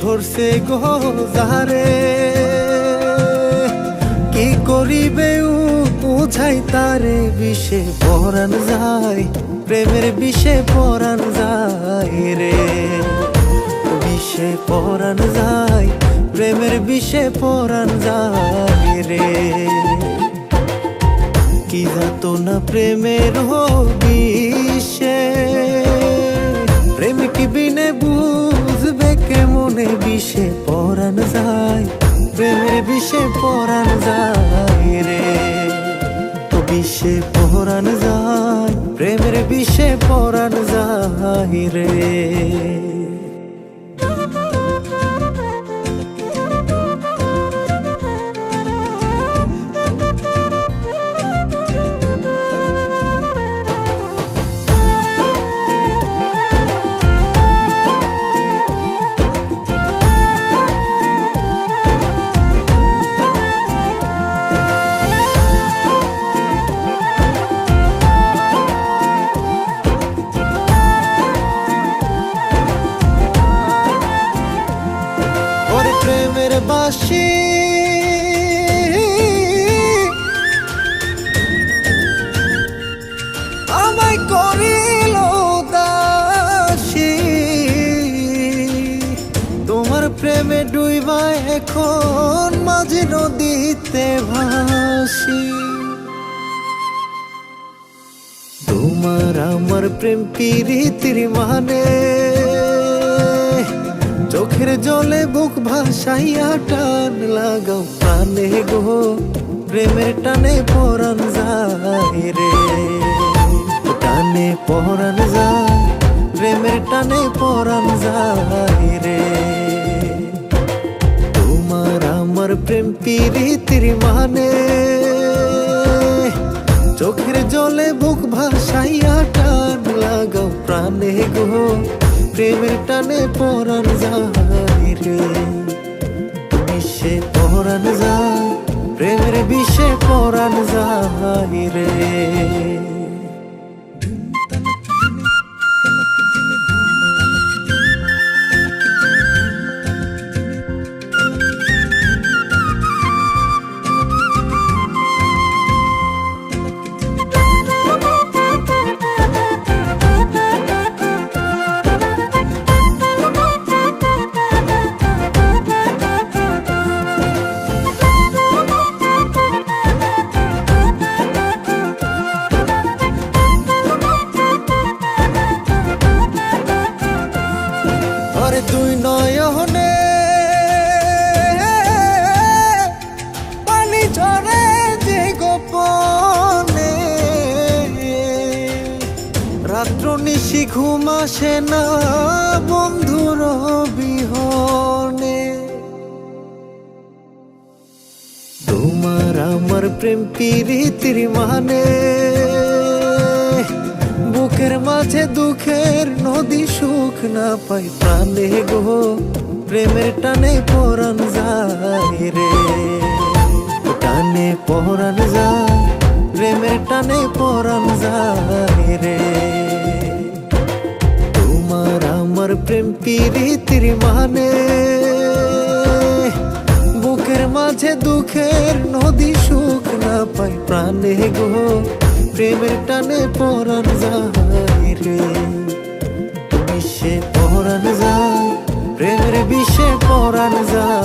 ধরছে গো যারে, কি করিবে বুঝাই তারে, বিষে পরাণ যায়, প্রেমের বিষে পরাণ যায় রে, বিষে পরাণ যায়, প্রেমের বিষে পরাণ যায় রে। কি যাতো না প্রেমের বিষে, প্রেমিক বিনে বুঝবে কেমনে, বিষে পরাণ যায়, প্রেমের বিষে পরাণ যায় রে, বিষে পরাণ যায়, প্রেমের বিষে পরাণ যায় রে। প্রেমের বাসি আমায় করিল দাসী, তোমার প্রেমে ডুইবা এখন মাঝি নদীতে ভাসি। তোমার আমার প্রেম প্রীতির মানে, চোখের জলে বুক ভাসাইয়া টান লাগাও প্রাণে গো, প্রেমের টানে পরাণ যায় রে, টানে পরাণ যায়, প্রেমের টানে পরাণ যায় রে। তোমার আমার প্রেম প্রীতির মানে, চোখের জলে বুক ভাসাইয়া টান লাগাও প্রাণে গো, প্রেমের টানে পরাণ যায় রে, বিষে পরাণ যায়, প্রেমের বিষে পরাণ যায় রে। দুই নয়নে পানি ঝরে যে গোপনে, রাত্র নিশি ঘুম আসে না বন্ধুর বিহনে। তোমার আমার প্রেম প্রীতির মানে, বুকের মাঝে দুঃখের নদী সুখ না পাই প্রাণে গো, প্রেমের টানে পরাণ যায় রে, টানে পরাণ যায়, প্রেমের টানে পরাণ যায় রে। তোমার আমার প্রেম প্রীতির মানে, বুকের মাঝে দুঃখের নদী সুখ না পাই প্রাণে গো, প্রেমের টানে পরাণ যায় রে, বিষে পরাণ যায়, প্রেমের বিষে পরাণ যায়।